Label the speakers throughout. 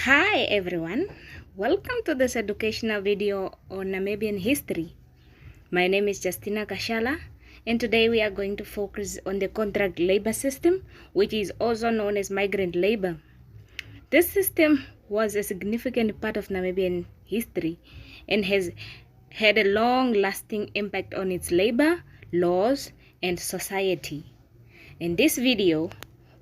Speaker 1: Hi everyone, welcome to this educational video on Namibian history. My name is Justina Kashala and today we are going to focus on the contract labor system, which is also known as migrant labor. This system was a significant part of Namibian history and has had a long-lasting impact on its labor, laws, and society. In this video,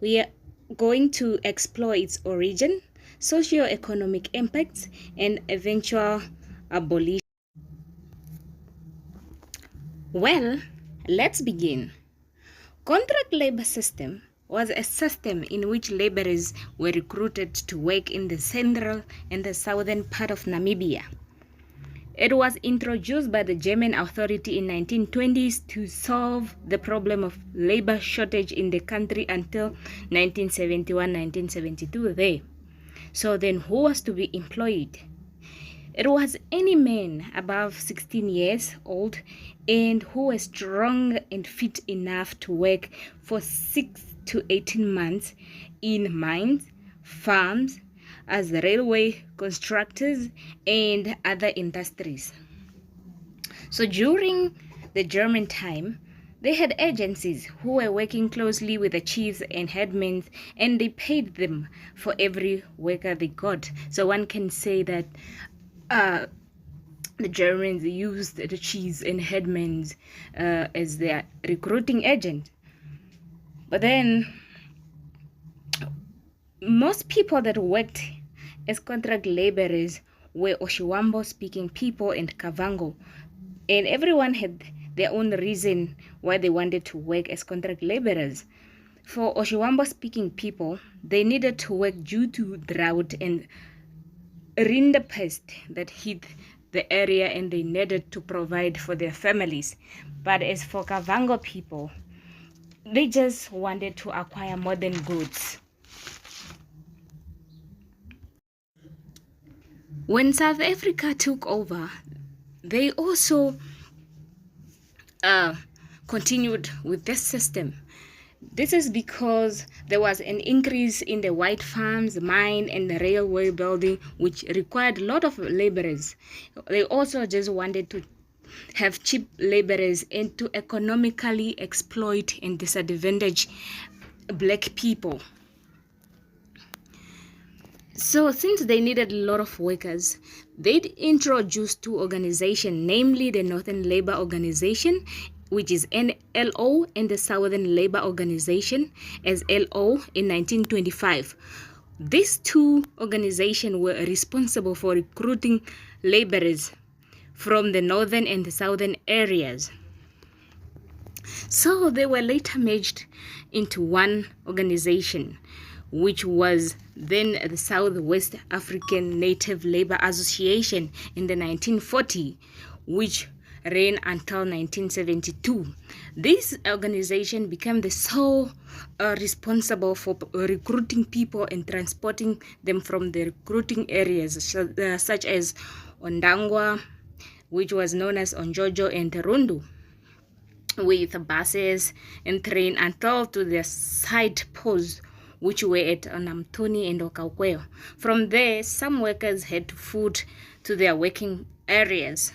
Speaker 1: we are going to explore its origin, socio-economic impacts, and eventual abolition. Well, let's begin. Contract labor system was a system in which laborers were recruited to work in the central and the southern part of Namibia. It was introduced by the German authority in 1920s to solve the problem of labor shortage in the country until 1971-1972 there. So then who was to be employed? It was any man above 16 years old and who was strong and fit enough to work for 6 to 18 months in mines, farms, as railway constructors and other industries. So during the German time, they had agencies who were working closely with the chiefs and headmen, and they paid them for every worker they got. So one can say that the Germans used the chiefs and headmen as their recruiting agent. But then most people that worked as contract laborers were Oshiwambo speaking people and Kavango, and everyone had their own reason why they wanted to work as contract laborers. For Oshiwambo speaking people, they needed to work due to drought and rinderpest that hit the area, and they needed to provide for their families. But as for Kavango people, they just wanted to acquire modern goods. When South Africa took over, they also continued with this system. This is because there was an increase in the white farms, mine, and the railway building, which required a lot of laborers. They also just wanted to have cheap laborers and to economically exploit and disadvantage black people. So since they needed a lot of workers, they'd introduced two organizations, namely the Northern Labor Organization, which is NLO, and the Southern Labor Organization as LO in 1925. These two organizations were responsible for recruiting laborers from the northern and the southern areas. So they were later merged into one organization, which was then the Southwest African Native Labor Association in the 1940, which ran until 1972. This organization became the sole responsible for recruiting people and transporting them from the recruiting areas such as Ondangwa, which was known as Onjojo, and Rundu, with buses and train until to their side posts, which were at Namtoni and Okakweo. From there, some workers had food to their working areas.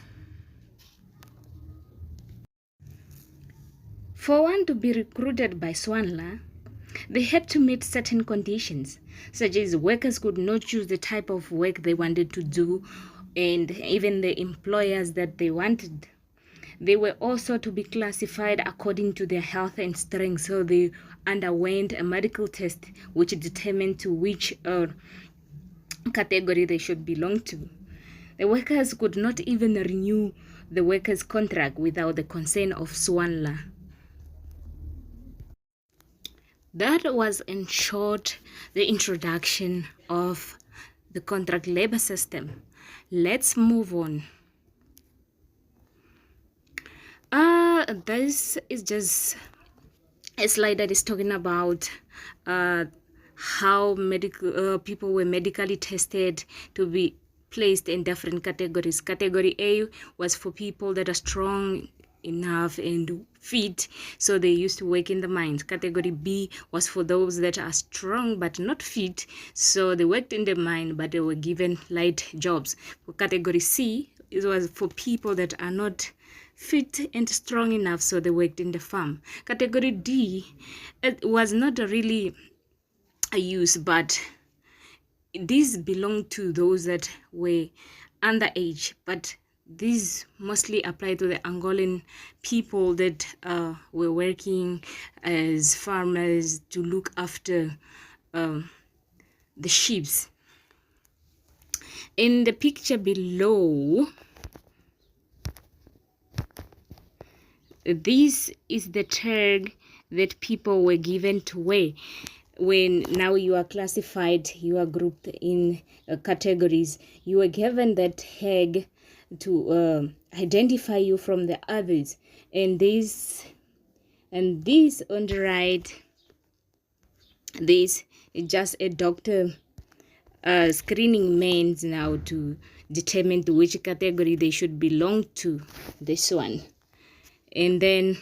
Speaker 1: For one to be recruited by Swanla, they had to meet certain conditions, such as workers could not choose the type of work they wanted to do, and even the employers that they wanted. They were also to be classified according to their health and strength, so they underwent a medical test which determined to which category they should belong to. The workers could not even renew the workers' contract without the consent of Swanla. That was, in short, the introduction of the contract labor system. Let's move on. This is just a slide that is talking about how medical people were medically tested to be placed in different categories. Category A was for people that are strong enough and fit, so they used to work in the mines. Category B was for those that are strong but not fit, so they worked in the mine but they were given light jobs. For category C, it was for people that are not fit and strong enough, so they worked in the farm. Category D, it was not really a use, but these belong to those that were underage, but these mostly apply to the Angolan people that were working as farmers to look after the sheep. In the picture below, this is the tag that people were given to wear. When now you are classified, you are grouped in categories, you are given that tag to identify you from the others. And this on the right, this is just a doctor screening men now to determine to which category they should belong to. This one. And then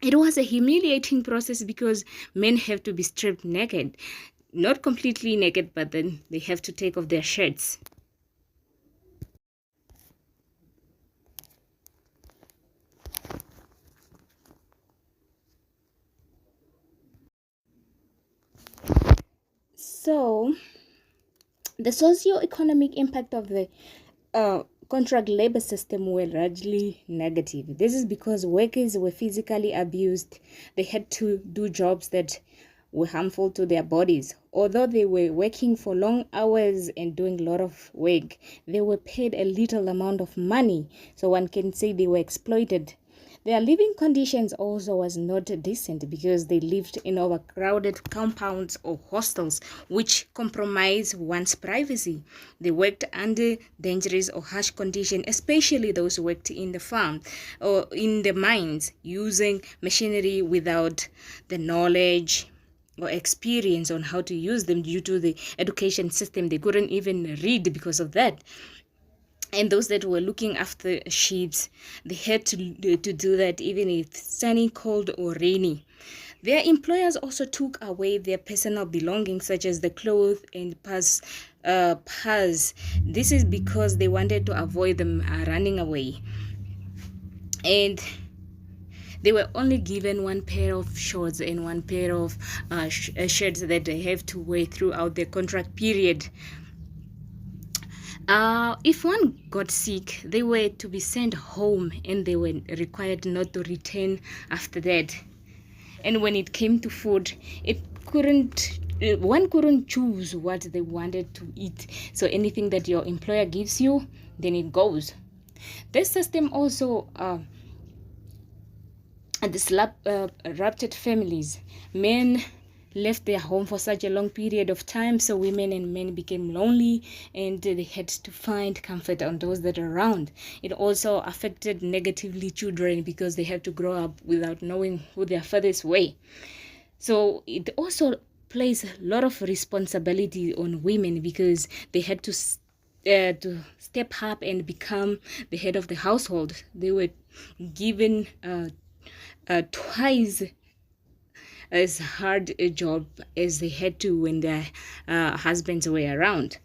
Speaker 1: it was a humiliating process because men have to be stripped naked, not completely naked, but then they have to take off their shirts. So the socio-economic impact of the contract labor system were largely negative. This is because workers were physically abused. They had to do jobs that were harmful to their bodies. Although they were working for long hours and doing a lot of work, they were paid a little amount of money. So one can say they were exploited. Their living conditions also was not decent because they lived in overcrowded compounds or hostels, which compromise one's privacy. They worked under dangerous or harsh conditions, especially those who worked in the farm or in the mines, using machinery without the knowledge or experience on how to use them due to the education system. They couldn't even read because of that. And those that were looking after sheep, they had to do that even if sunny, cold, or rainy. Their employers also took away their personal belongings such as the clothes and purse. This is because they wanted to avoid them running away. And they were only given one pair of shorts and one pair of shirts that they have to wear throughout their contract period. If one got sick, they were to be sent home and they were required not to return after that. And when it came to food, one couldn't choose what they wanted to eat. So anything that your employer gives you, then it goes. This system also disrupted families. Men left their home for such a long period of time, so women and men became lonely and they had to find comfort on those that are around. It also affected negatively children because they had to grow up without knowing who their fathers were. So it also placed a lot of responsibility on women because they had to step up and become the head of the household. They were given twice as hard a job as they had to when their husbands were around.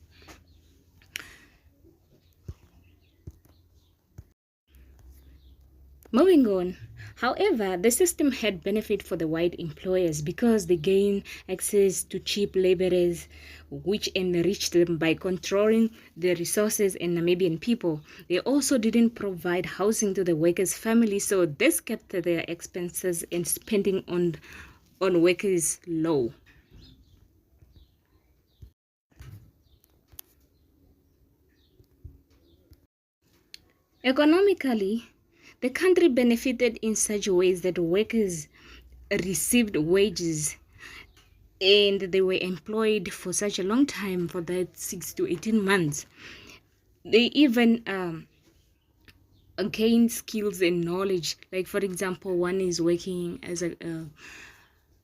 Speaker 1: Moving on. However, the system had benefit for the white employers because they gained access to cheap laborers, which enriched them by controlling the resources in Namibian people. They also didn't provide housing to the workers' families, so this kept their expenses and spending on workers low. Economically, the country benefited in such ways that workers received wages and they were employed for such a long time, for that 6 to 18 months. They even gain skills and knowledge. Like, for example, one is working as a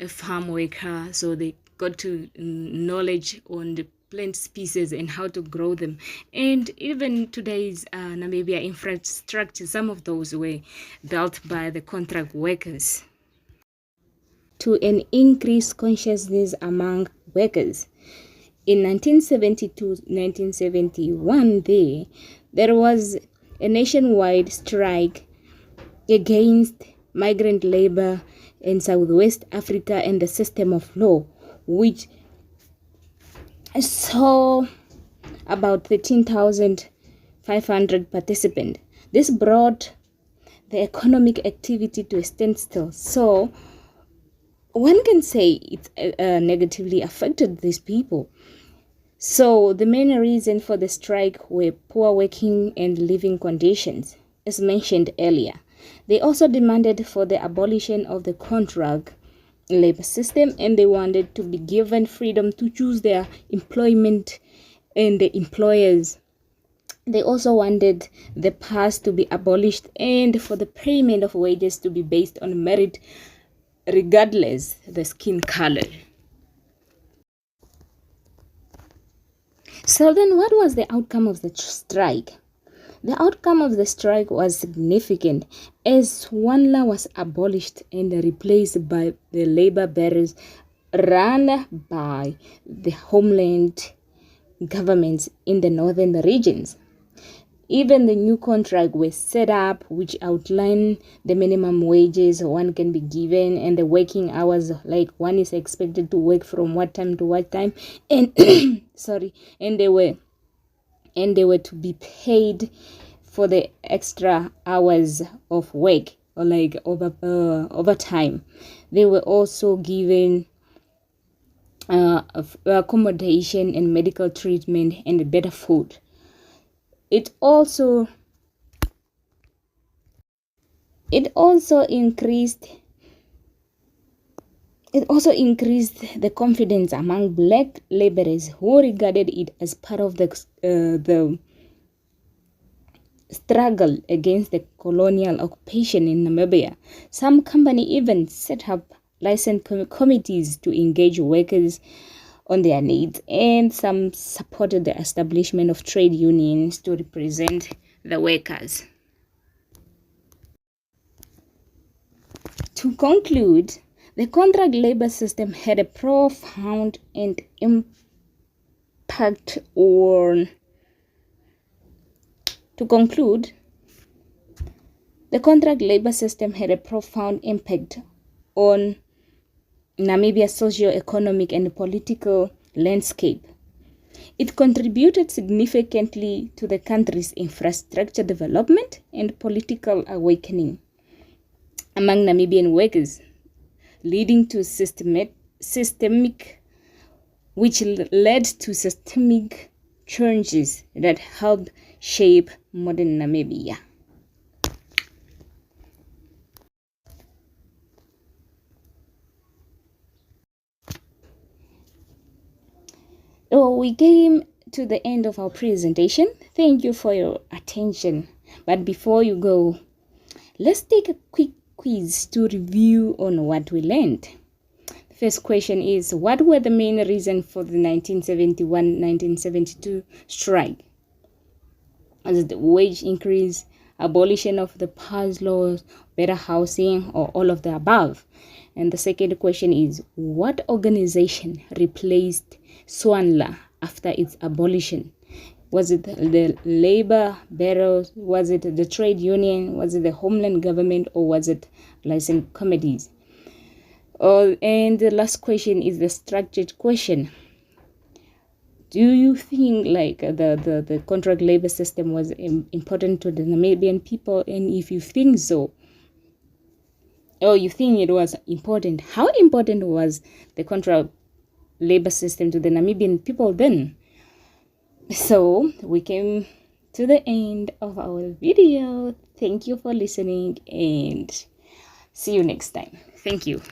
Speaker 1: farm worker, so they got to knowledge on the plant species and how to grow them. And even today's Namibia infrastructure, some of those were built by the contract workers to an increased consciousness among workers. In 1970 to 1971, there was a nationwide strike against migrant labor in Southwest Africa and the system of law, which saw about 13,500 participants. This brought the economic activity to a standstill. So one can say it negatively affected these people. So the main reason for the strike were poor working and living conditions, as mentioned earlier. They also demanded for the abolition of the contract labor system, and they wanted to be given freedom to choose their employment and the employers. They also wanted the past to be abolished and for the payment of wages to be based on merit regardless the skin color. So then what was the outcome of the strike? The outcome of the strike was significant as SWANLA was abolished and replaced by the labor barons run by the homeland governments in the northern regions. Even the new contract was set up which outline the minimum wages one can be given and the working hours, like one is expected to work from what time to what time, and and they were to be paid for the extra hours of work or like overtime. They were also given accommodation and medical treatment and better food. It also increased the confidence among black laborers who regarded it as part of the struggle against the colonial occupation in Namibia. Some companies even set up license committees to engage workers on their needs, and some supported the establishment of trade unions to represent the workers. To conclude, the contract labor system had a profound impact on Namibia's socio-economic and political landscape. It contributed significantly to the country's infrastructure development and political awakening among Namibian workers, leading to systemic changes that helped shape modern Namibia. So we came to the end of our presentation. Thank you for your attention. But before you go, let's take a quick quiz to review on what we learned. The first question is, what were the main reasons for the 1971-1972 strike? Was it the wage increase, abolition of the past laws, better housing, or all of the above? And the second question is, what organization replaced SWANLA after its abolition? Was it the labor bureaus? Was it the trade union? Was it the homeland government? Or was it license committees? And the last question is the structured question. Do you think like the contract labor system was important to the Namibian people? And if you think so, or you think it was important, how important was the contract labor system to the Namibian people then? So we came to the end of our video. Thank you for listening and see you next time. Thank you.